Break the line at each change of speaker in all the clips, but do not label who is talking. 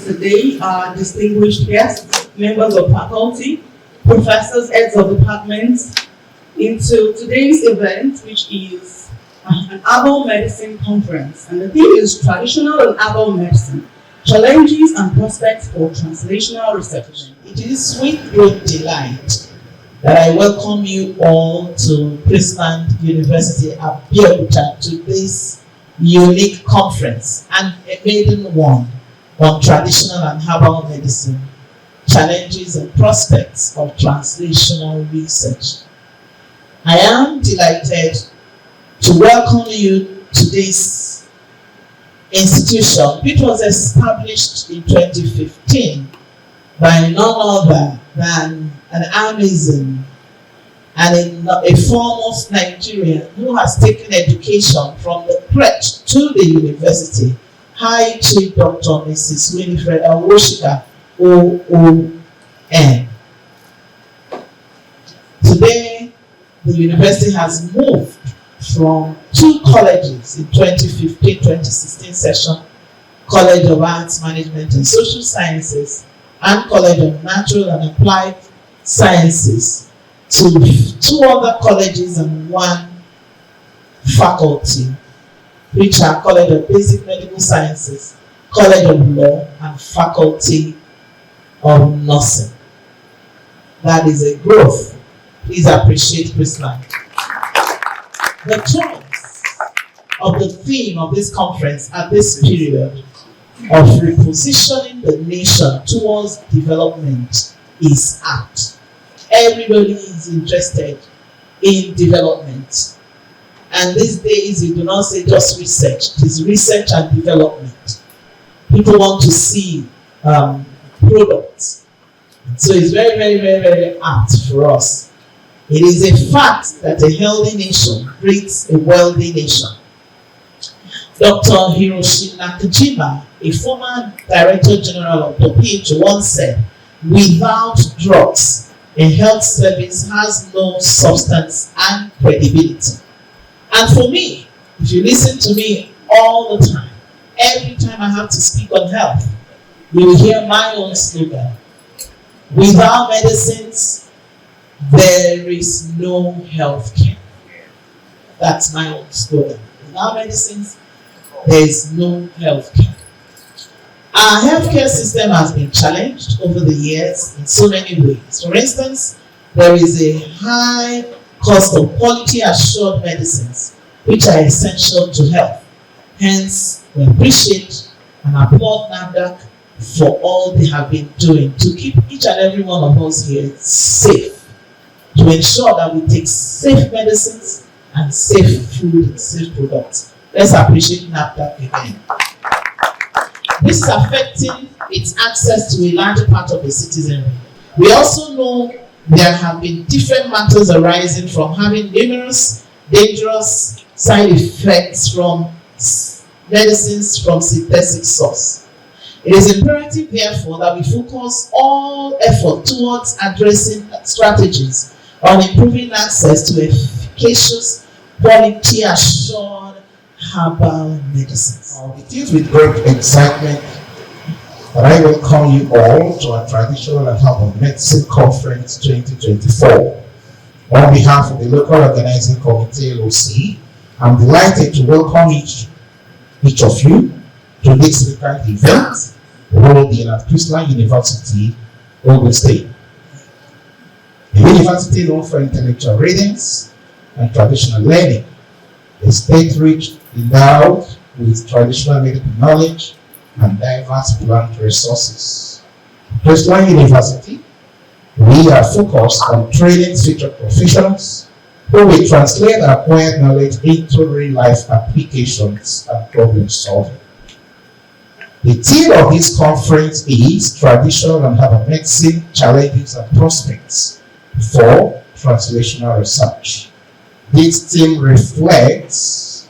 today, our distinguished guests, members of faculty, professors, heads of departments, into today's event, which is an Herbal Medicine conference. And the theme is Traditional and Herbal Medicine, Challenges and Prospects for Translational Research.
It is with great delight that I welcome you all to Chrisland University, Abeokuta, to this unique conference and a maiden one on traditional and herbal medicine, challenges and prospects of translational research. I am delighted to welcome you to this institution, which was established in 2015 by none other than an Amazon and a foremost Nigerian who has taken education from the crèche to the university, High Chief Dr. Mrs. Winifred Awoshika, OON. Today, the university has moved from 2 colleges in 2015-2016 session, College of Arts, Management and Social Sciences and College of Natural and Applied Sciences, to 2 other colleges and 1 faculty, which are College of Basic Medical Sciences, College of Law, and Faculty of Nursing. That is a growth. Please appreciate Chrisland. The choice of the theme of this conference at this period of repositioning the nation towards development is apt. Everybody is interested in development. And these days, you do not say just research. It is research and development. People want to see products. So it's very, very, very, very apt for us. It is a fact that a healthy nation breeds a wealthy nation. Dr. Hiroshi Nakajima, a former Director General of WHO, once said, "Without drugs, a health service has no substance and credibility." And for me, if you listen to me all the time, every time I have to speak on health, you will hear my own slogan. Without medicines, there is no health care. That's my own slogan. Without medicines, there is no health care. Our healthcare system has been challenged over the years in so many ways. For instance, there is a high cost of quality assured medicines, which are essential to health. Hence, we appreciate and applaud NAFDAC for all they have been doing to keep each and every one of us here safe, to ensure that we take safe medicines and safe food and safe products. Let's appreciate NAFDAC again. This is affecting its access to a larger part of the citizenry. We also know there have been different matters arising from having numerous dangerous side effects from medicines from synthetic source. It is imperative, therefore, that we focus all effort towards addressing strategies on improving access to efficacious, quality assured herbal medicines.
It is with great excitement that I welcome you all to our Traditional and Herbal Medicine Conference 2024. On behalf of the local organizing committee, LOC, I'm delighted to welcome each of you to this recurrent event holding at Chrisland University, Ogun State. A university known for intellectual readings and traditional learning, a state rich endowed with traditional medical knowledge and diverse plant resources. Chrisland University, we are focused on training future professionals who will translate acquired knowledge into real-life applications and problem solving. The theme of this conference is Traditional and Herbal Medicine, Challenges and Prospects for Translational Research. This theme reflects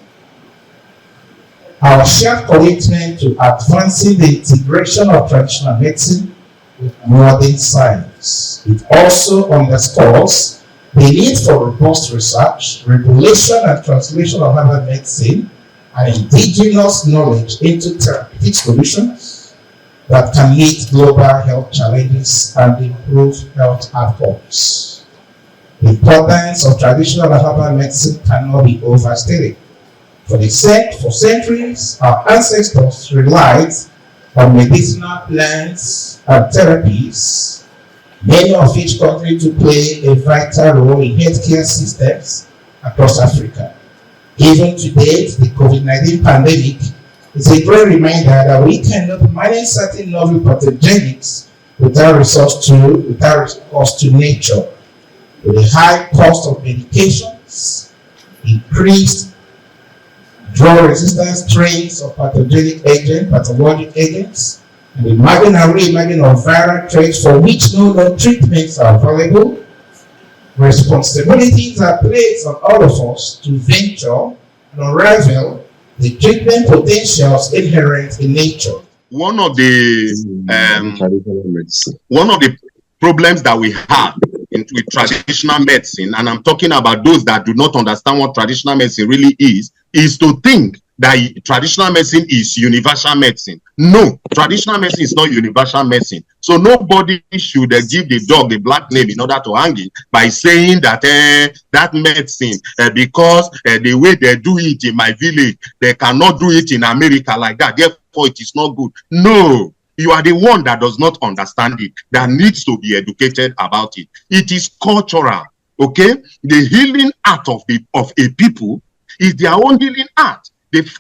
our shared commitment to advancing the integration of traditional medicine with modern science. It also underscores the need for robust research, regulation and translation of herbal medicine and indigenous knowledge into therapeutic solutions that can meet global health challenges and improve health outcomes. The importance of traditional herbal medicine cannot be overstated. For centuries, our ancestors relied on medicinal plants and therapies, many of which continue to play a vital role in healthcare systems across Africa. Even to date, the COVID-19 pandemic is a great reminder that we cannot manage certain novel pathogenics without recourse to nature. With a high cost of medications, increased drug resistance strains of pathogenic agents, and imagine and reimagine of viral traits for which no known treatments are available. Responsibilities are placed on all of us to venture and unravel the treatment potentials inherent in nature.
One of the problems that we have with traditional medicine, and I'm talking about those that do not understand what traditional medicine really is to think that traditional medicine is universal medicine. No, traditional medicine is not universal medicine. So nobody should give the dog the black name in order to hang it by saying that that medicine, because the way they do it in my village, they cannot do it in America like that. Therefore, it is not good. No. You are the one that does not understand it, that needs to be educated about it. It is cultural, okay? The healing art of a people is their own healing art.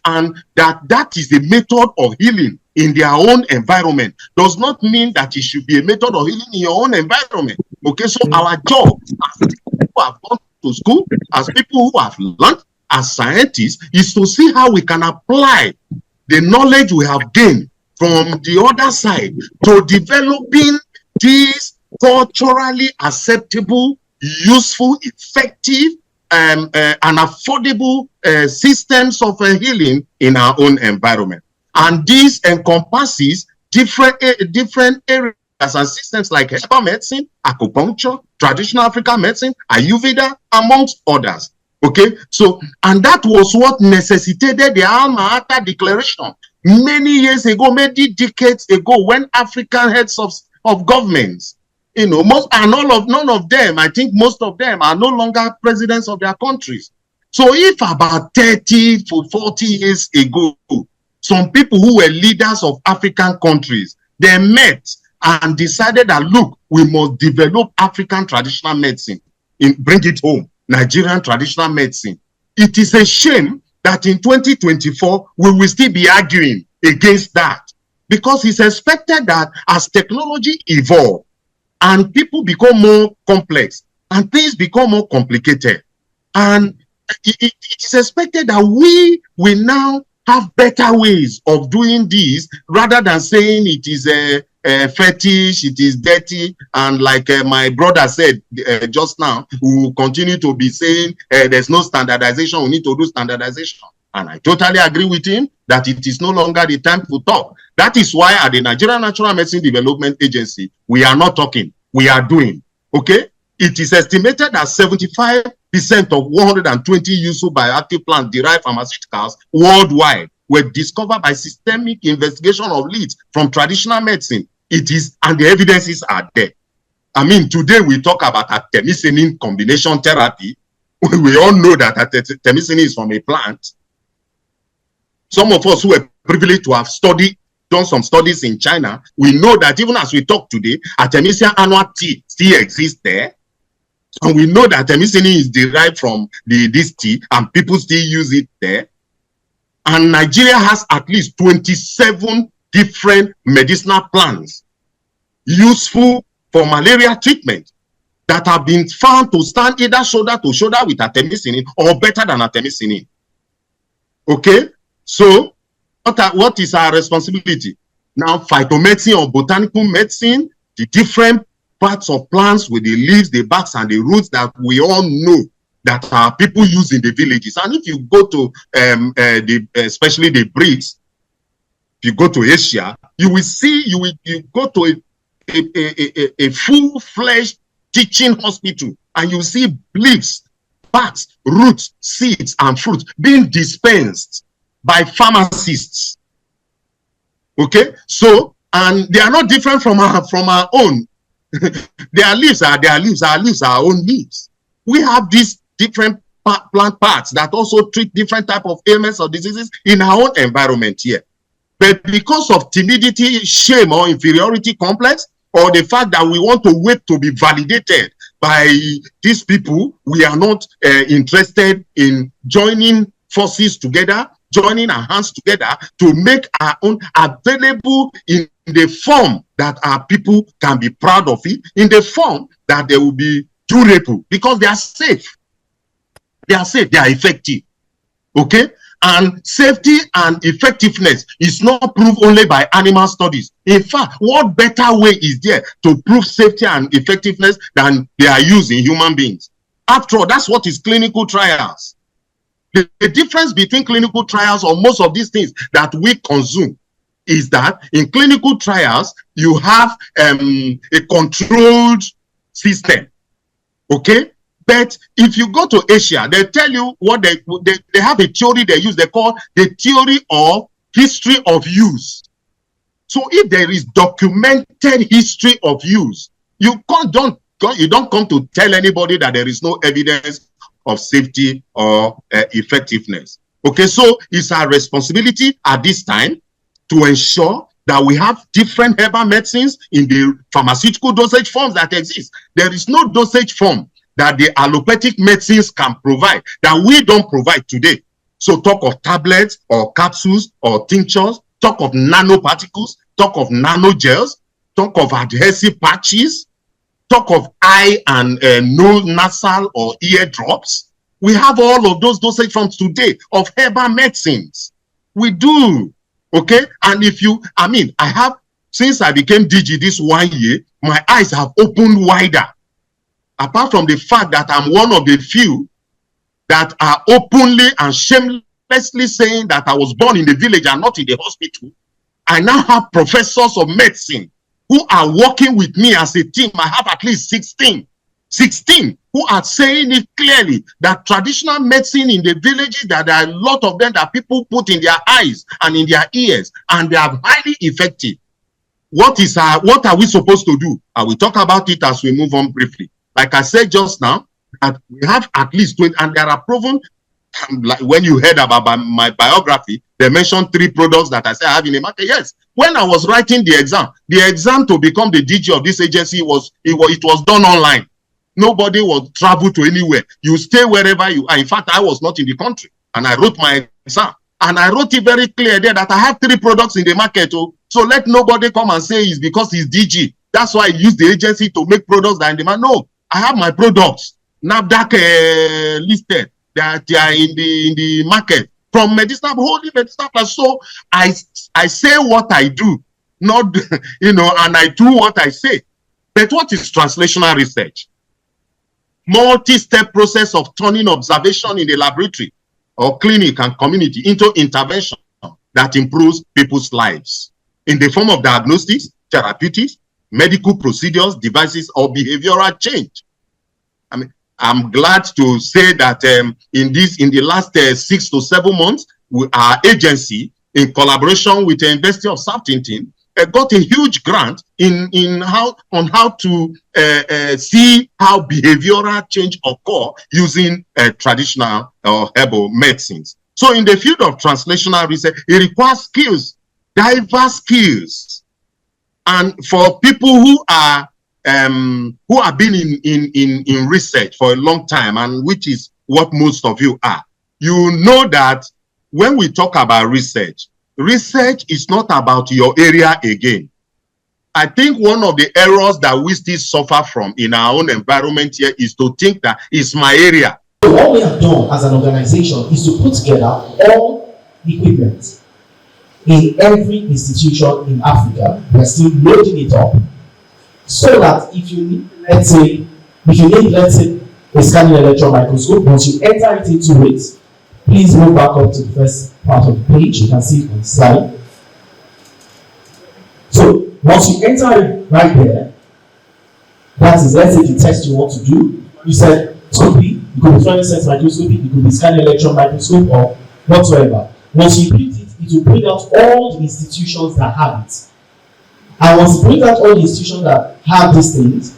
And that is the method of healing in their own environment. Does not mean that it should be a method of healing in your own environment. Okay, so our job as people who have gone to school, as people who have learned, as scientists, is to see how we can apply the knowledge we have gained from the other side to developing these culturally acceptable, useful, effective, and affordable systems of healing in our own environment. And this encompasses different areas and systems like herbal medicine, acupuncture, traditional African medicine, Ayurveda, amongst others. Okay, so, and that was what necessitated the Alma Ata Declaration many years ago, many decades ago, when African heads of governments, none of them, I think most of them are no longer presidents of their countries. So if about 30 to 40 years ago, some people who were leaders of African countries, they met and decided that, look, we must develop African traditional medicine, bring it home, Nigerian traditional medicine. It is a shame that in 2024, we will still be arguing against that, because it's expected that as technology evolves and people become more complex and things become more complicated, and it is expected that we will now have better ways of doing this, rather than saying it is a fetish, it is dirty, and like my brother said just now, we will continue to be saying there's no standardization, we need to do standardization. And I totally agree with him that it is no longer the time to talk. That is why at the Nigerian Natural Medicine Development Agency, we are not talking, we are doing. Okay? It is estimated that 75% of 120 useful bioactive plant-derived pharmaceuticals worldwide were discovered by systemic investigation of leads from traditional medicine. It is, and the evidences are there. I mean, today we talk about artemisinin combination therapy. We all know that artemisinin is from a plant. Some of us who were privileged to have done some studies in China, we know that even as we talk today, Artemisia annua tea still exists there. And we know that artemisinin is derived from this tea, and people still use it there. And Nigeria has at least 27 different medicinal plants useful for malaria treatment that have been found to stand either shoulder to shoulder with artemisinin or better than artemisinin. Okay? So, what is our responsibility? Now, phytomedicine or botanical medicine, the different parts of plants with the leaves, the barks, and the roots that we all know that our people use in the villages. And if you go to, especially the breeds, if you go to Asia, you will see, you go to a full-fledged teaching hospital, and you see leaves, barks, roots, seeds, and fruits being dispensed by pharmacists. Okay, so, And they are not different from our own. Their leaves are their leaves, our leaves are our own leaves. We have these different plant parts that also treat different type of ailments or diseases in our own environment here. But because of timidity, shame, or inferiority complex, or the fact that we want to wait to be validated by these people, we are not interested in joining forces together, joining our hands together to make our own available in the form that our people can be proud of it, in the form that they will be durable, because they are safe. They are safe, they are effective. Okay? And safety and effectiveness is not proved only by animal studies. In fact, what better way is there to prove safety and effectiveness than they are used in human beings? After all, that's what is clinical trials. The difference between clinical trials or most of these things that we consume is that in clinical trials, you have a controlled system. Okay? But if you go to Asia, they tell you what they have a theory they use, they call the theory of history of use. So if there is documented history of use, you don't come to tell anybody that there is no evidence of safety or effectiveness. Okay, so it's our responsibility at this time to ensure that we have different herbal medicines in the pharmaceutical dosage forms that exist. There is no dosage form that the allopathic medicines can provide that we don't provide today. So talk of tablets or capsules or tinctures, talk of nanoparticles, talk of nanogels, talk of adhesive patches, talk of eye and nose, nasal or ear drops. We have all of those dosage forms today of herbal medicines. We do. Okay? And if you, I have, since I became DG this 1 year, my eyes have opened wider. Apart from the fact that I'm one of the few that are openly and shamelessly saying that I was born in the village and not in the hospital, I now have professors of medicine who are working with me as a team. I have at least 16 who are saying it clearly that traditional medicine in the villages, that there are a lot of them that people put in their eyes and in their ears, and they are highly effective. What are we supposed to do? I will talk about it as we move on briefly. Like I said just now, we have at least 20, and there are proven, like when you heard about my biography, they mentioned 3 products that I say I have in the market. Yes, when I was writing the exam to become the DG of this agency it was done online. Nobody will travel to anywhere. You stay wherever you are. In fact, I was not in the country, and I wrote my exam. And I wrote it very clear there that I have 3 products in the market. So let nobody come and say it's because it's DG. That's why I use the agency to make products that are in demand. No. I have my products NAFDAC listed that they are in the market from medicinal, holy medicinal plants. So I say what I do, not and I do what I say. But what is translational research? Multi-step process of turning observation in the laboratory or clinic and community into intervention that improves people's lives in the form of diagnostics, therapeutics, medical procedures, devices, or behavioral change. I'm glad to say that in the last 6 to 7 months, our agency, in collaboration with the University of Southampton, got a huge grant on how to see how behavioral change occur using traditional or herbal medicines. So in the field of translational research, it requires skills, diverse skills. And for people who have been in research for a long time, and which is what most of you are, you know that when we talk about research is not about your area again. I think one of the errors that we still suffer from in our own environment here is to think that it's my area.
So what we have done as an organization is to put together all equipment in every institution in Africa. We're still loading it up so that if you need, let's say, a scanning electron microscope, once you enter it into it, please move back up to the first part of the page. You can see it on the slide. So once you enter it right there, that is, let's say, the test you want to do. You said scopy, it could be fluorescence microscopy, it could be scanning electron microscope, or whatsoever. Once you print it, it will bring out all the institutions that have it. And once you bring out all the institutions that have these things,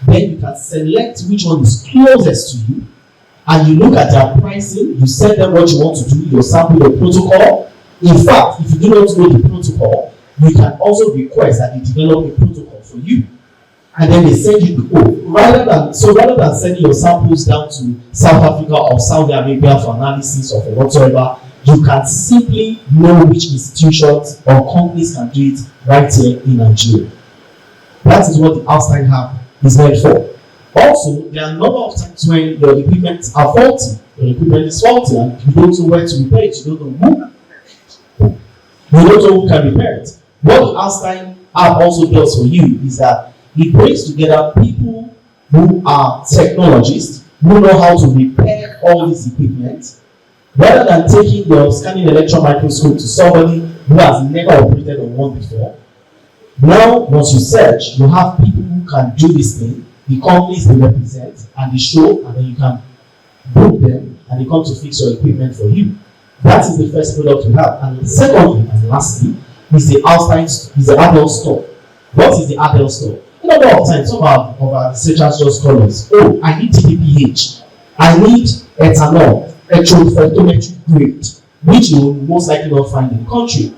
then you can select which one is closest to you, and you look at their pricing, you send them what you want to do, your sample, your protocol. In fact, if you do not know the protocol, you can also request that they develop a protocol for you. And then they send you the code. Rather than sending your samples down to South Africa or Saudi Arabia for analysis or for whatsoever, you can simply know which institutions or companies can do it right here in Nigeria. That is what the outside hub is meant for. Also, there are a number of times when your equipment are faulty. Your equipment is faulty and you don't know where to repair it. You don't know who. You don't know who can repair it. What the outside hub also does for you is that it brings together people who are technologists, who know how to repair all this equipment, rather than taking your scanning electron microscope to somebody who has never operated on one before. Now, once you search, you have people who can do this thing, the companies they represent, and they show, and then you can book them, and they come to fix your equipment for you. That is the first product we have. And the second and lastly is the adult store. What is the adult store? A number of times, some of our researchers just call us, oh, I need TDPH, I need ethanol, electrophotometric grade, which you will most likely not find in the country.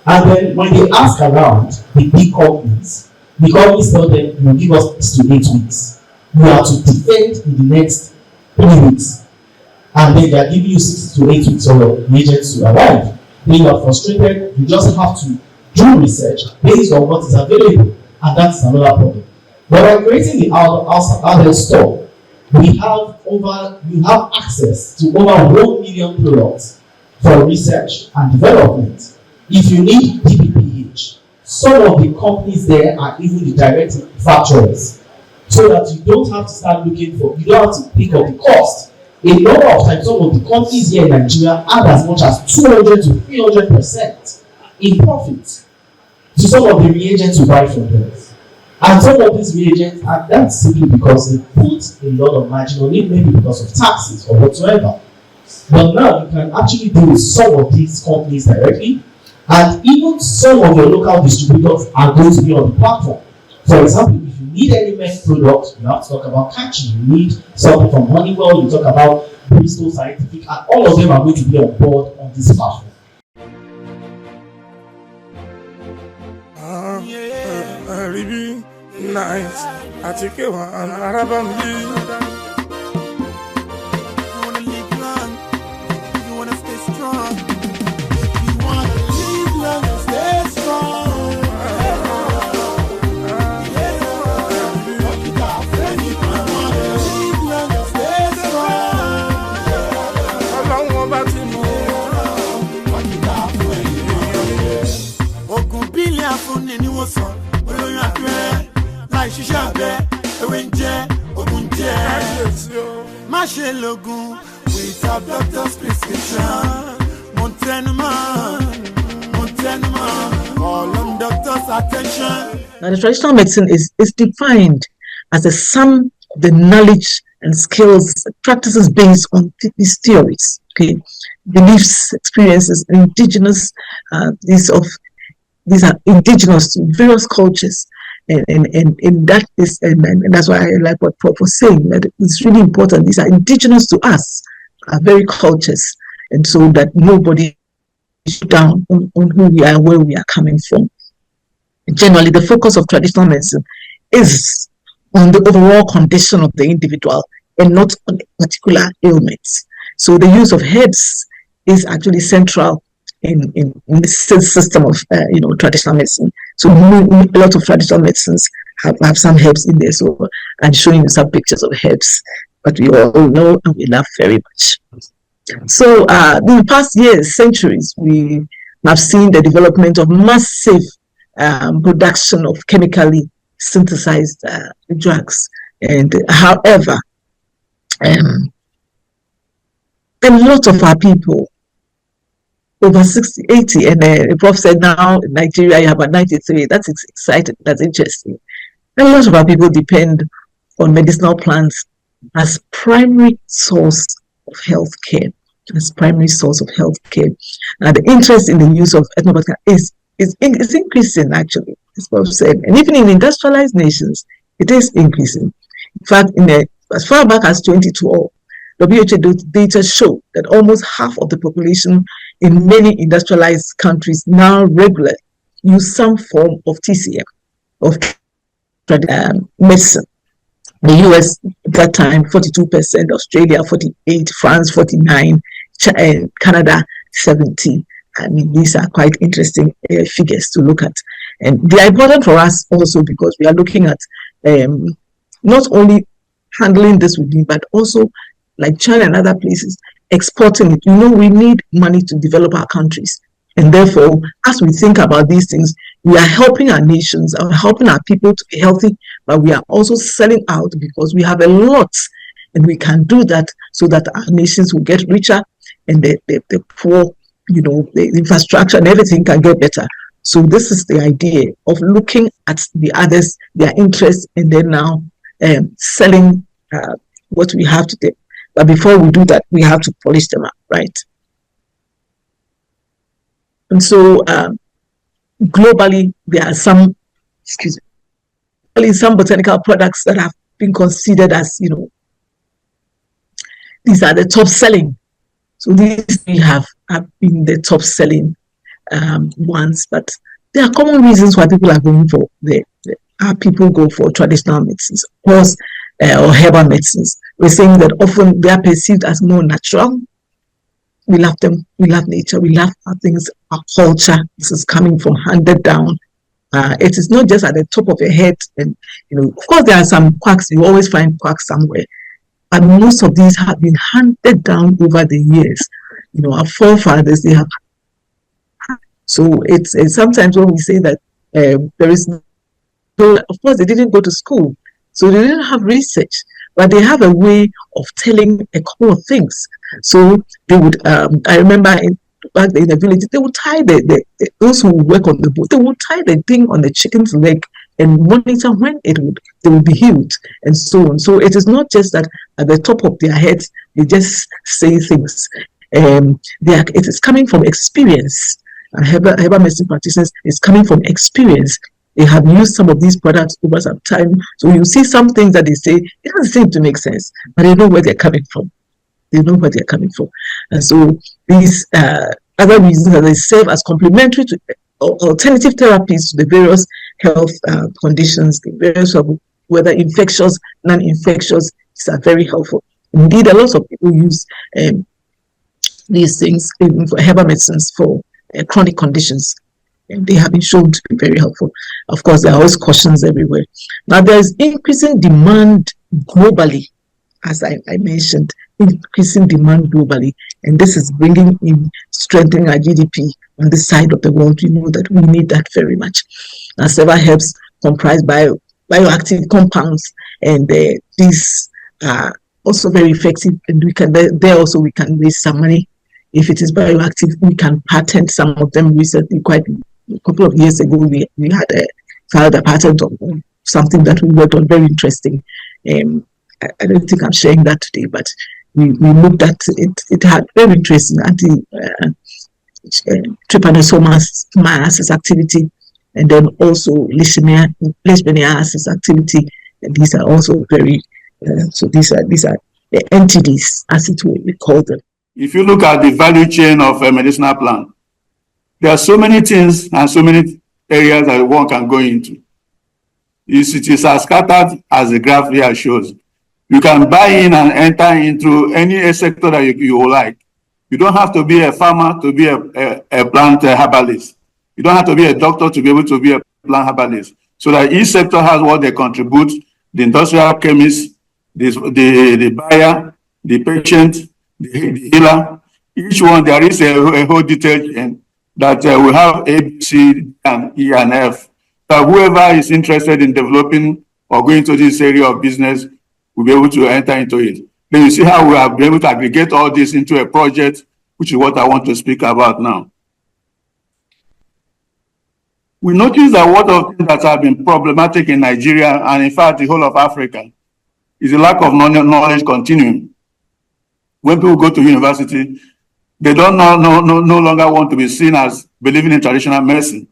And then when they ask around the big companies, the companies tell them, you will give us 6 to 8 weeks. You have to defend in the next 3 weeks. And then they are giving you 6 to 8 weeks for your reagents to arrive. Then you are frustrated, you just have to do research based on what is available. And that's another problem. But by creating the adult store, we have access to over 1 million products for research and development. If you need DPPH, some of the companies there are even the direct manufacturers, so that you don't have to start looking for, you don't have to pick up the cost. A number of times, some of the companies here in Nigeria add as much as 200 to 300% in profit to some of the reagents you buy from them. And some of these reagents, and that's simply because they put a lot of margin on it, maybe because of taxes or whatsoever. But now you can actually deal with some of these companies directly, and even some of your local distributors are going to be on the platform. For example, if you need any med product, you have to talk about Catchy. You need something from Honeywell, you talk about Bristol Scientific, and all of them are going to be on board on this platform.
Really nice. I take it one Arabam. You wanna live long, you wanna stay strong. You wanna live long and stay strong. Ogun billion fún ni wọ́n sọ. Ṣiṣẹ́ abẹ, ewé ń jẹ́, ogun jẹ́. Má ṣe lògùn without doctor's prescription. Mo tẹnumọ́, all on doctor's attention.
Now, the traditional medicine is defined as a sum of the knowledge and skills, practices based on these theories, okay, beliefs, experiences, indigenous. These are indigenous to various cultures. And that is, and that's why I like what Prof was saying, that it's really important. These are indigenous to us, our very cultures, and so that nobody is down on who we are, where we are coming from. Generally, the focus of traditional medicine is on the overall condition of the individual and not on particular ailments. So the use of herbs is actually central in this system of traditional medicine. So a lot of traditional medicines have some herbs in there. So I'm showing you some pictures of herbs, but we all know and we love very much. So in the past years, centuries, we have seen the development of massive production of chemically synthesized drugs. And however, a lot of our people, over 60, 80, and the Prof said now in Nigeria you have about 93. That's exciting, that's interesting. And a lot of our people depend on medicinal plants as primary source of health care. Now, the interest in the use of ethnobotany is it's increasing actually. It's what I've said. And even in industrialized nations, it is increasing. In fact, as far back as 2012, WHO data show that almost half of the population in many industrialized countries now regularly use some form of TCM, of medicine. The US at that time 42%, Australia 48%, France 49%, Canada 70%. I mean, these are quite interesting figures to look at, and they are important for us also because we are looking at not only handling this with me, but also like China and other places exporting it. We need money to develop our countries, and therefore, as we think about these things, we are helping our nations, helping our people to be healthy, but we are also selling out because we have a lot, and we can do that so that our nations will get richer, and the poor, the infrastructure and everything can get better. So this is the idea of looking at the others, their interests, and then now selling what we have to them. But before we do that, we have to polish them up, right? And so globally, there are some botanical products that have been considered as, these are the top selling. So these we have been the top selling ones, but there are common reasons why people are going for people go for traditional medicines, of course, or herbal medicines. We're saying that often they are perceived as more natural. We love them. We love nature. We love our things, our culture. This is coming from handed down. It is not just at the top of your head. And, of course, there are some quacks. You always find quacks somewhere. But most of these have been handed down over the years. Our forefathers, they have. So it's sometimes when we say that there is no, of course, they didn't go to school. So they didn't have research, but they have a way of telling a couple of things. So they would, I remember back in the village, they would tie those who work on the boat, they would tie the thing on the chicken's leg and monitor when they would be healed and so on. So it is not just that at the top of their heads, they just say things. It is coming from experience. Herbal medicine practitioners is coming from experience. They have used some of these products over some time. So you see some things that they say, it doesn't seem to make sense, but they know where they're coming from. They know where they're coming from. And so these other reasons that they serve as complementary to alternative therapies to the various health conditions, the various whether infectious, non-infectious, these are very helpful. Indeed, a lot of people use these things for herbal medicines for chronic conditions. And they have been shown to be very helpful. Of course, there are always cautions everywhere. Now, there is increasing demand globally, as I mentioned, increasing demand globally. And this is bringing in, strengthening our GDP on this side of the world. We know that we need that very much. Now, several herbs comprise bioactive compounds, and these are also very effective. And we can raise some money. If it is bioactive, we can patent some of them. Recently, quite a couple of years ago, we had filed a patent on something that we worked on, very interesting. I don't think I'm sharing that today, but we looked at it. It had very interesting trypanosomiasis activity, and then also leishmaniasis activity. And these are also very so these are the entities, as it were, we call them.
If you look at the value chain of a medicinal plant, there are so many things and so many areas that one can go into. It is as scattered as the graph here shows. You can buy in and enter into any sector that you like. You don't have to be a farmer to be a plant herbalist. You don't have to be a doctor to be able to be a plant herbalist. So that each sector has what they contribute, the industrial chemist, the buyer, the patient, the healer. Each one, there is a whole detail in that we have A, B, C, and E, and F. So whoever is interested in developing or going to this area of business will be able to enter into it. Then you see how we have been able to aggregate all this into a project, which is what I want to speak about now. We notice that one of the things that have been problematic in Nigeria, and in fact the whole of Africa, is the lack of knowledge continuum. When people go to university, they don't no longer want to be seen as believing in traditional medicine.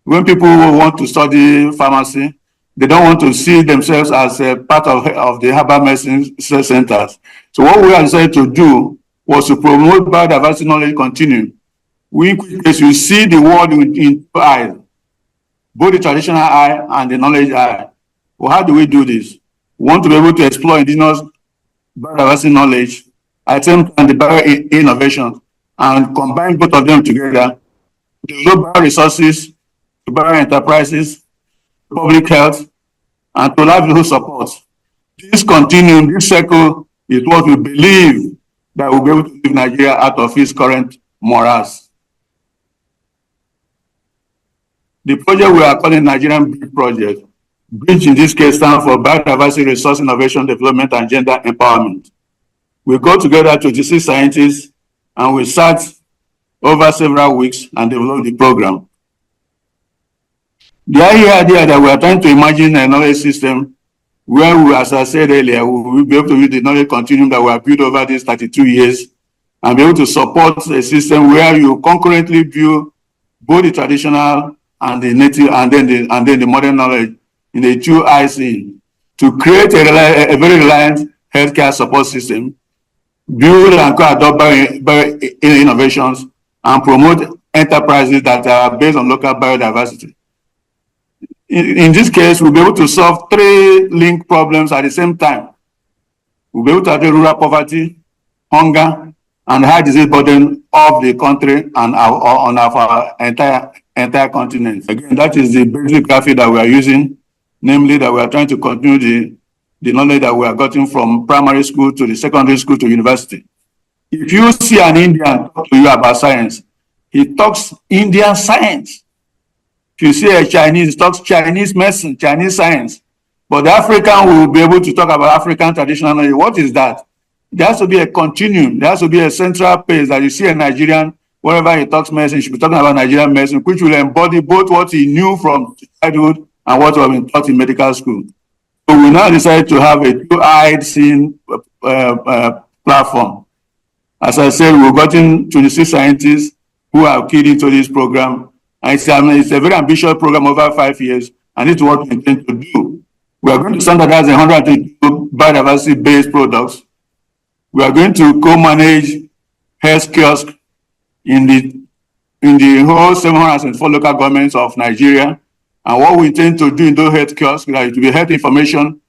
When people want to study pharmacy, they don't want to see themselves as a part of the herbal medicine centers. So what we have decided to do was to promote biodiversity knowledge continuum. We, in quick case, you see the world in two eyes, both the traditional eye and the knowledge eye. Well, how do we do this? We want to be able to explore indigenous biodiversity knowledge, at the same time the bio-innovation, and combine both of them together, develop bio-resources, bio-enterprises, public health, and to livelihood support. This continuum, this circle, is what we believe that we'll be able to lift Nigeria out of its current morass. The project we are calling Nigerian Bridge Project. Bridge in this case stands for Biodiversity, Resource Innovation, Development, and Gender Empowerment. We go together 26 scientists and we sat over several weeks and developed the program. The idea that we are trying to imagine a knowledge system where we, as I said earlier, we will be able to use the knowledge continuum that we have built over these 32 years and be able to support a system where you concurrently view both the traditional and the native and then the modern knowledge in the two eyes in, to create a very reliant healthcare support system, build and co-adopt innovations, and promote enterprises that are based on local biodiversity. In this case, we'll be able to solve 3 linked problems at the same time. We'll be able to address rural poverty, hunger, and high disease burden of the country and on our entire continent. Again, that is the basic graphic that we are using, namely that we are trying to continue the knowledge that we are getting from primary school to the secondary school to university. If you see an Indian talk to you about science, he talks Indian science. If you see a Chinese, he talks Chinese medicine, Chinese science. But the African will be able to talk about African traditional knowledge. What is that? There has to be a continuum. There has to be a central place that you see a Nigerian, wherever he talks medicine, he should be talking about Nigerian medicine, which will embody both what he knew from childhood and what was been taught in medical school. So we now decided to have a two-eyed seeing platform. As I said, we've gotten 26 scientists who are keyed into this program. And it's a very ambitious program over 5 years, and it's what we intend to do. We are going to standardize 102 biodiversity-based products. We are going to co-manage health kiosks in the whole 704 local governments of Nigeria. And what we intend to do in those health kiosks is to be health information,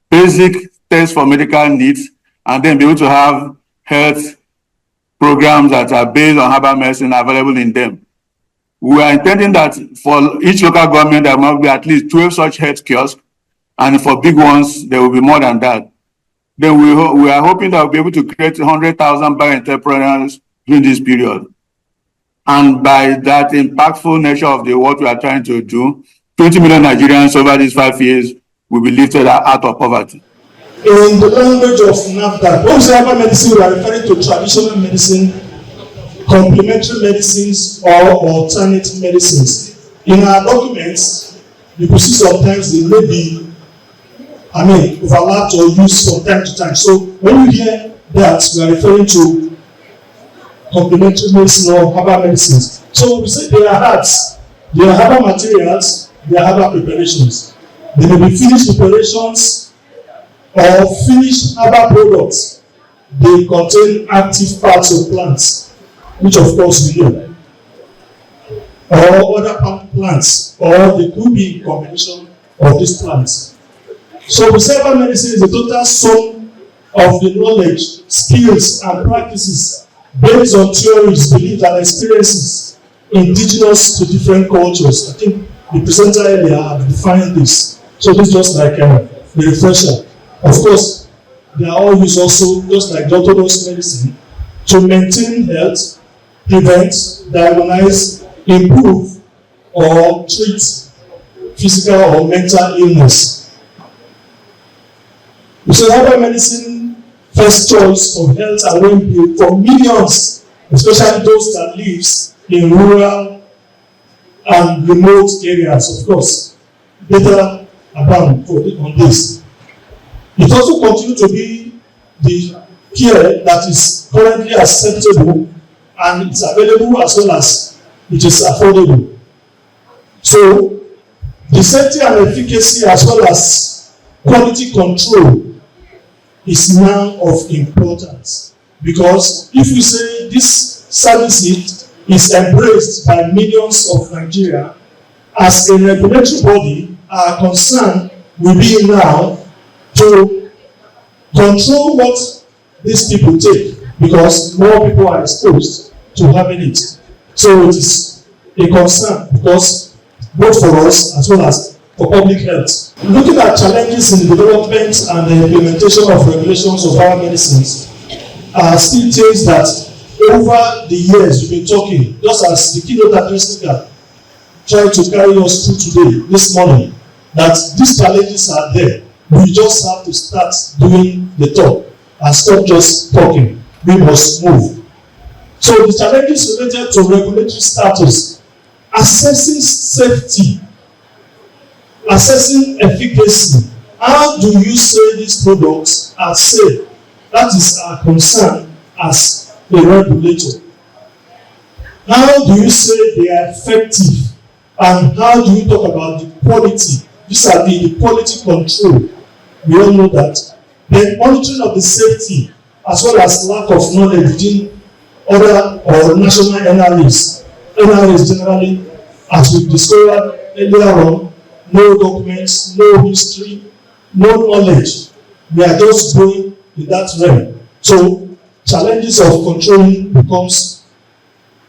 basic tests for medical needs, and then be able to have health programs that are based on herbal medicine available in them. We are intending that for each local government, there must be at least 12 such health kiosks, and for big ones, there will be more than that. Then we are hoping that we'll be able to create 100,000 bio-entrepreneurs during this period. And by that impactful nature of the work we are trying to do, 20 million Nigerians over these 5 years will be lifted out of poverty.
In the language of NAFDAC, when we say herbal medicine, we are referring to traditional medicine, complementary medicines, or alternative medicines. In our documents, you could see sometimes they may be, overlapped or used from time to time. So when you hear that, we are referring to complementary medicine or herbal medicines. So we say they are herbs, they are herbal materials, they are herbal preparations. They may be finished preparations or finished herbal products. They contain active parts of plants, which of course we know, or other plants, or they could be in combination of these plants. So the herbal medicine is the total sum of the knowledge, skills, and practices based on theories, beliefs, and experiences indigenous to different cultures. I think the presenter earlier have defined this. So this is just like a refresher. Of course, they are all used also, just like orthodox medicine, to maintain health, prevent, diagnose, improve, or treat physical or mental illness. So herbal medicine, first choice of health and well-being for millions, especially those that live in rural and remote areas. Of course, better abound on this. It also continues to be the care that is currently acceptable and it's available as well as it is affordable. So the safety and efficacy as well as quality control is now of importance, because if you say this service is embraced by millions of Nigeria, as a regulatory body, our concern will be now to control what these people take, because more people are exposed to having it. So it is a concern, because both for us as well as for public health. Looking at challenges in the development and the implementation of regulations of our medicines are still things that over the years we've been talking, just as the keynote address speaker tried to carry us through today, this morning, that these challenges are there. We just have to start doing the talk and stop just talking. We must move. So the challenges related to regulatory status, assessing safety, assessing efficacy. How do you say these products are safe? That is our concern as a regulator. How do you say they are effective? And how do you talk about the quality? These are the quality control. We all know that. Then monitoring of the safety as well as lack of knowledge within other or national NRAs. NRAs generally, as we discovered earlier on, no documents, no history, no knowledge. We are just going in that realm. So challenges of controlling becomes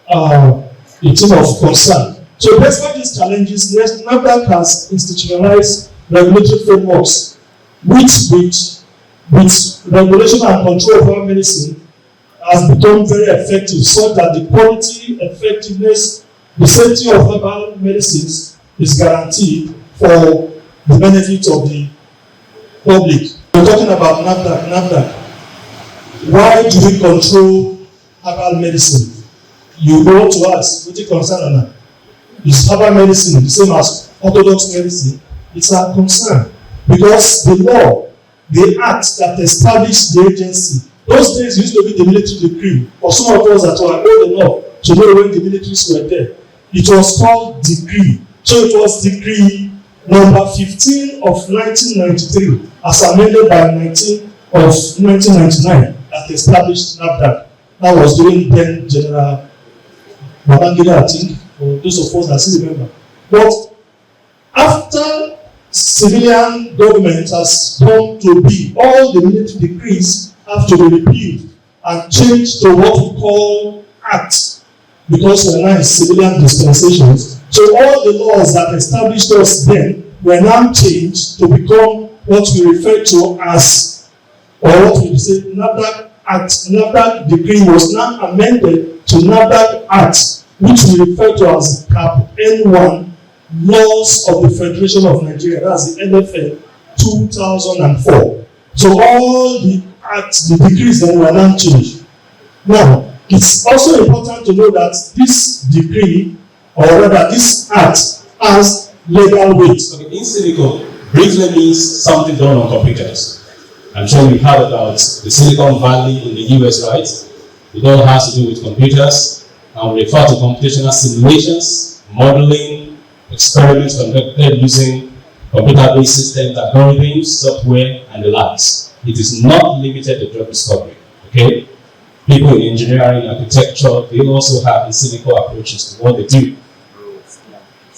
a thing of concern. So despite these challenges, NAFDAC has institutionalized regulatory frameworks which with regulation and control of our medicine has become very effective, so that the quality, effectiveness, the safety of herbal medicines is guaranteed for the benefit of the public. We're talking about NAFDAC. Why do we control herbal medicine? You go to us, what you concern on that? Is herbal medicine the same as orthodox medicine? It's our concern, because the law, the act that established the agency, those days used to be the military decree, or some of us that were old enough to know when the militaries were there. It was called decree. So it was decree number 15 of 1993, as amended by 1999, that established NAFDAC. That was during then General Babangida, I think, for those of us that still remember. But after civilian government has come to be, all the military decrees have to be repealed and changed to what we call act, because we are now in civilian dispensations. So all the laws that established us then were now changed to become what we refer to as, or what we say, NAFDAC Act. NAFDAC decree was now amended to NAFDAC Act, which we refer to as Cap N1, Laws of the Federation of Nigeria. That's the NFN 2004. So all the acts, the decrees then were now changed. Now, it's also important to know that this decree, or rather this act, has legal weight.
Okay, in silico briefly means something done on computers. I'm sure you've heard about the Silicon Valley in the US, right? It all has to do with computers, and we refer to computational simulations, modeling, experiments conducted using computer-based systems, algorithms, software, and the likes. It is not limited to drug discovery. Okay? People in engineering, architecture, they also have in silico approaches to what they do.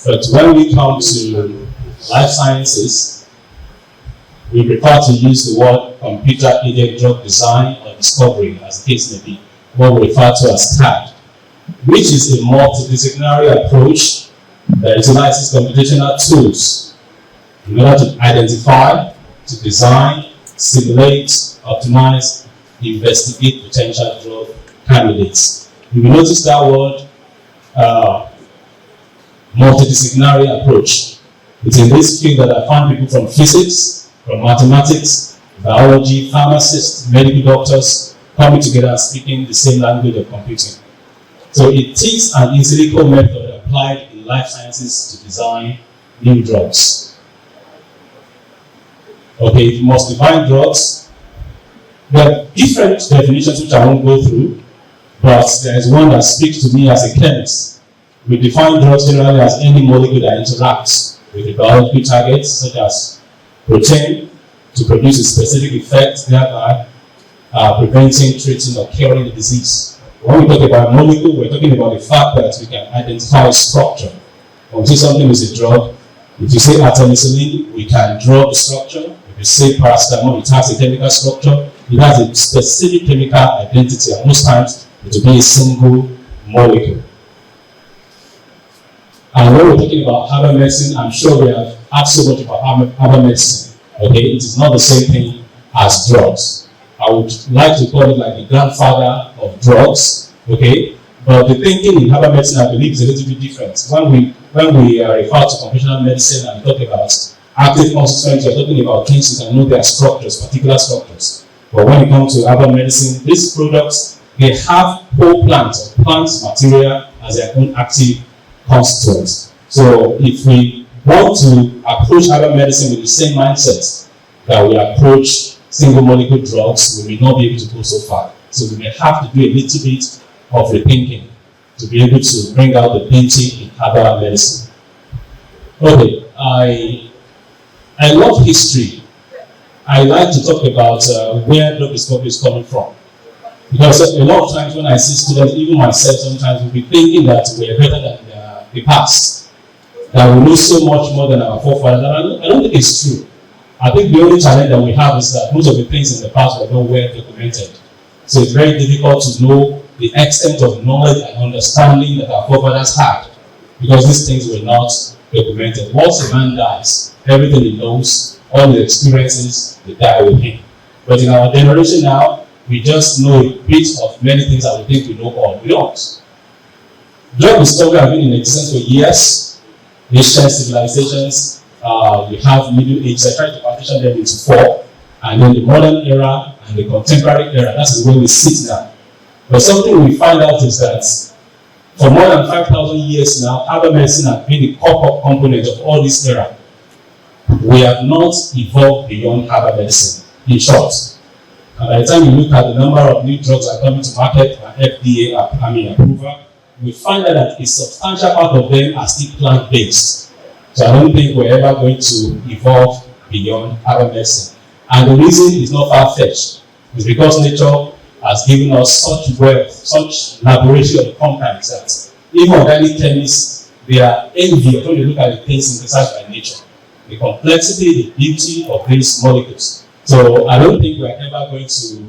But when we come to life sciences, we prefer to use the word computer-aided drug design or discovery, as the case may be, what we refer to as CAD, which is a multidisciplinary approach that utilizes computational tools in order to identify, to design, simulate, optimize, investigate potential drug candidates. You will notice that word, multidisciplinary approach. It's in this field that I find people from physics, from mathematics, biology, pharmacists, medical doctors coming together and speaking the same language of computing. So it is an in silico method applied in life sciences to design new drugs. Okay, if you must define drugs, there are different definitions which I won't go through, but there is one that speaks to me as a chemist. We define drugs generally as any molecule that interacts with the biological targets, such as protein, to produce a specific effect, thereby preventing, treating, or curing the disease. When we talk about molecule, we're talking about the fact that we can identify structure. When we say something is a drug, if you say artemisinin, we can draw the structure. If you say paracetamol, it has a chemical structure. It has a specific chemical identity, and most times it will be a single molecule. And when we're talking about herbal medicine, I'm sure we have asked so much about herbal medicine. Okay, it is not the same thing as drugs. I would like to call it like the grandfather of drugs. Okay, but the thinking in herbal medicine, I believe, is a little bit different. When we refer to conventional medicine and talk about active constituents, we're talking about things you can know their structures, particular structures. But when it comes to herbal medicine, these products, they have whole plants or plant material as their own active constituents. So if we want to approach herbal medicine with the same mindset that we approach single molecule drugs, we may not be able to go so far. So we may have to do a little bit of rethinking to be able to bring out the beauty in herbal medicine. Okay, I love history. I like to talk about where drug discovery is coming from. Because a lot of times when I see students, even myself sometimes, will be thinking that we're better than the past, that we know so much more than our forefathers. And I don't think it's true. I think the only challenge that we have is that most of the things in the past were not well documented. So it's very difficult to know the extent of knowledge and understanding that our forefathers had, because these things were not documented. Once a man dies, everything he knows, all the experiences, they die with him. But in our generation now, we just know a bit of many things that we think we know all. We don't. Drug discovery has been in existence for years. Ancient civilizations, we have Middle Age. I try to partition them into four, and then the modern era and the contemporary era. That's where we sit now. But something we find out is that for more than 5,000 years now, herbal medicine has been a core component of all this era. We have not evolved beyond herbal medicine. In short, and by the time you look at the number of new drugs that are coming to market and FDA approval, we find out that a substantial part of them are still plant-based. So I don't think we're ever going to evolve beyond herbal medicine. And the reason is not far-fetched. It's because nature has given us such wealth, such laboratory of compounds that even organic chemists, they are envious when you look at the things synthesized by nature. The complexity, the beauty of these molecules. So I don't think we're ever going to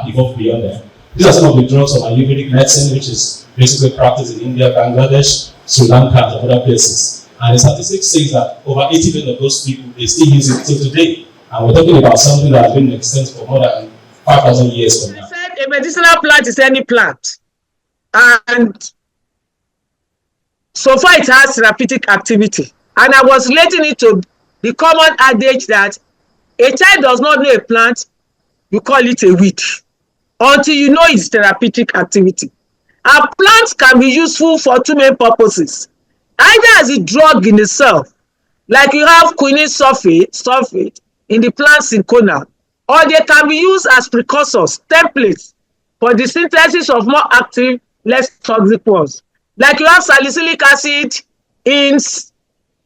evolve beyond them. These are some of the drugs of Ayurvedic medicine, which is basically practiced in India, Bangladesh, Sri Lanka, and other places. And the statistics say that over 80% of those people, they still use it till today. And we're talking about something that has been in existence for more than 5,000 years from now.
I said a medicinal plant is any plant. And so far it has therapeutic activity. And I was relating it to the common adage that a child does not know a plant, you call it a weed, until you know its therapeutic activity. And plants can be useful for two main purposes. Either as a drug in itself, like you have quinine sulfate in the plant cinchona, or they can be used as precursors, templates, for the synthesis of more active, less toxic ones. Like you have salicylic acid in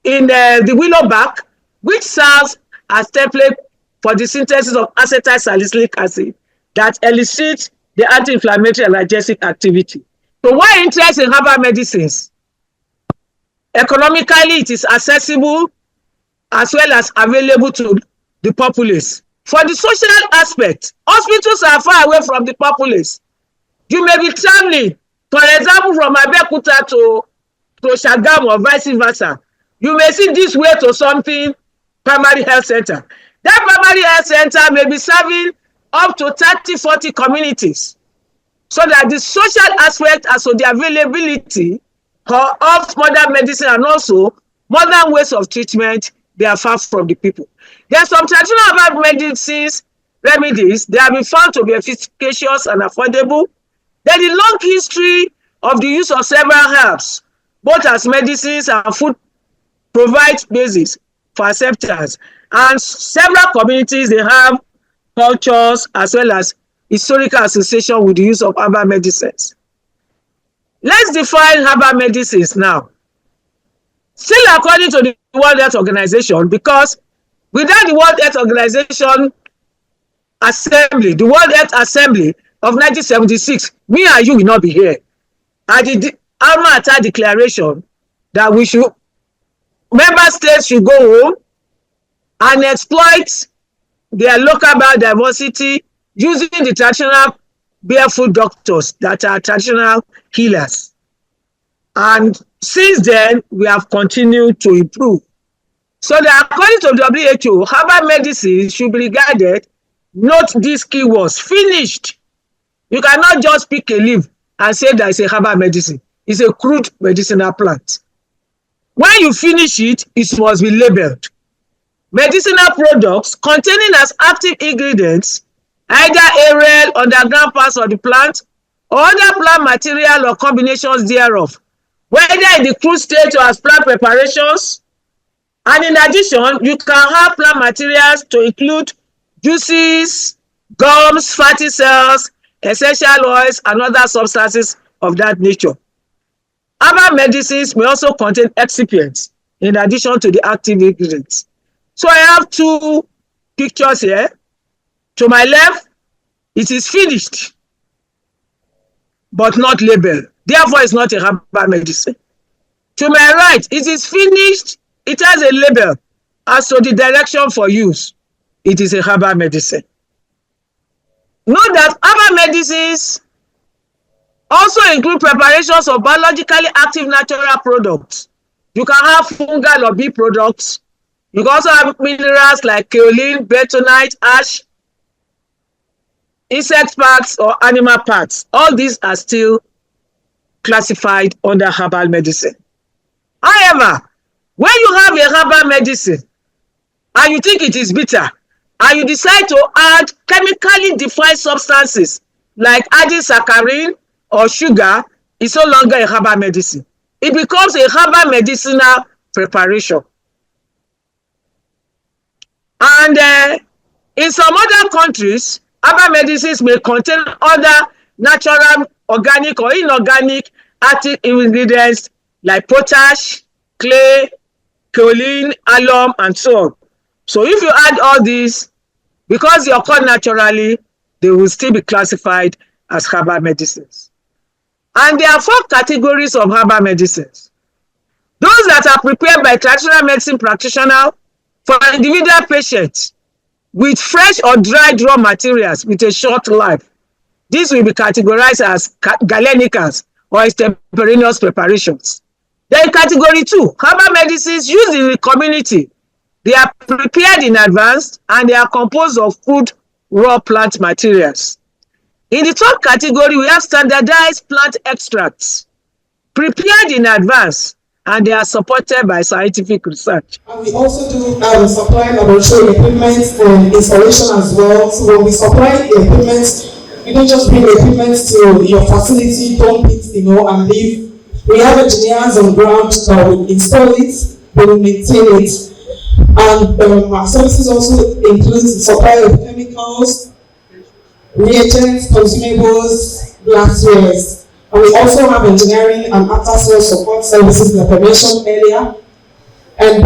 the willow bark, which serves as template for the synthesis of acetyl salicylic acid that elicits the anti-inflammatory and analgesic activity. So why interest in herbal medicines? Economically, it is accessible as well as available to the populace. For the social aspect, hospitals are far away from the populace. You may be traveling, for example, from Abeokuta to Shagamu or vice versa. You may see this way to something primary health center. That primary health center may be serving up to 30, 40 communities. So that the social aspect as to the availability of modern medicine and also modern ways of treatment, they are far from the people. There are some traditional herbal medicines, remedies, they have been found to be efficacious and affordable. There is a long history of the use of several herbs, both as medicines and food, provides basis for acceptance. And several communities, they have cultures as well as historical association with the use of herbal medicines. Let's define herbal medicines now. Still according to the World Health Organization, because without the World Health Organization Assembly, the World Health Assembly of 1976, me and you will not be here. And the Alma Ata Declaration that member states should go home and exploit their local biodiversity using the traditional barefoot doctors that are traditional healers. And since then, we have continued to improve. So that according to WHO, herbal medicine should be regarded, note these keywords, finished. You cannot just pick a leaf and say that it's a herbal medicine. It's a crude medicinal plant. When you finish it, it must be labeled. Medicinal products containing as active ingredients either aerial, underground parts of the plant, or other plant material or combinations thereof, whether in the crude state or as plant preparations. And in addition, you can have plant materials to include juices, gums, fatty cells, essential oils, and other substances of that nature. Herbal medicines may also contain excipients in addition to the active ingredients. So I have two pictures here. To my left, it is finished, but not labeled. Therefore, it's not a herbal medicine. To my right, it is finished. It has a label as to the direction for use. It is a herbal medicine. Note that herbal medicines also include preparations of biologically active natural products. You can have fungal or bee products. You can also have minerals like kaolin, bentonite, ash, insect parts, or animal parts. All these are still classified under herbal medicine. However, when you have a herbal medicine and you think it is bitter, and you decide to add chemically defined substances like adding saccharin or sugar, it's no longer a herbal medicine. It becomes a herbal medicinal preparation. And in some other countries, herbal medicines may contain other natural, organic, or inorganic active ingredients like potash, clay, kaolin, alum, and so on. So if you add all these, because they occur naturally, they will still be classified as herbal medicines. And there are 4 categories of herbal medicines. Those that are prepared by traditional medicine practitioners for individual patients with fresh or dried raw materials with a short life. These will be categorized as galenicals or extemporaneous preparations. Then category 2, herbal medicines used in the community. They are prepared in advance and they are composed of food, raw plant materials. In the third category, we have standardized plant extracts, prepared in advance, and they are supported by scientific research.
And we also do supply laboratory equipment and installation as well. So when we supply equipment, you don't just bring equipment to your facility, dump it, and leave. We have engineers on ground that will install it, they will maintain it. And our services also include the supply of chemicals, reagents, consumables, glasswares. And we also have engineering and after-sales support services that I mentioned earlier. And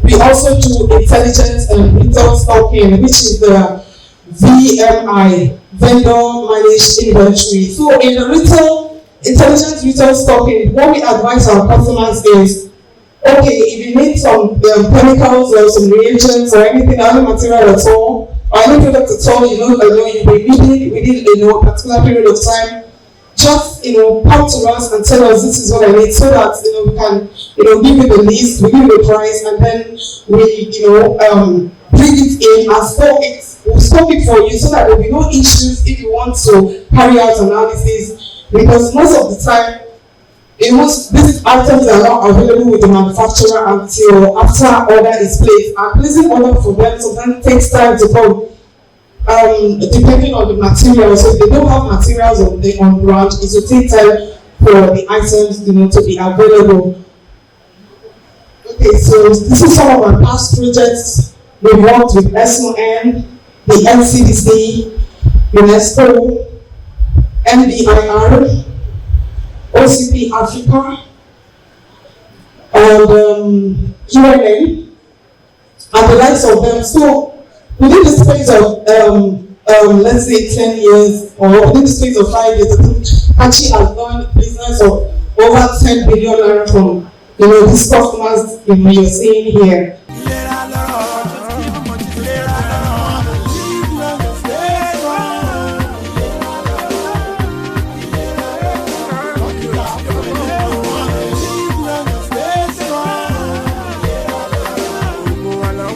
we also do intelligence and retail stocking, which is the VMI, Vendor Managed Inventory. So in the intelligent retail stocking, what we advise our customers is, okay, if you need some chemicals or some reagents or anything, other material at all, or any product at all, you will need within a particular period of time, just come to us and tell us this is what I need, so that we can give you the list, we give you the price, and then we bring it in and store it. We'll stock it for you so that there will be no issues if you want to carry out analysis, because most of the time these items are not available with the manufacturer until after order is placed, and placing order for them sometimes takes time to come. Depending on the materials, so if they don't have materials on ground, it will take time for the items to be available. Okay, so this is some of our past projects. We worked with SON, the NCDC, UNESCO, NBIR, OCP Africa, and UNN, and the likes of them. So within the space of let's say 10 years, or within the space of 5 years, I think Achi has done business of over 10 billion naira from these customers you're seeing here.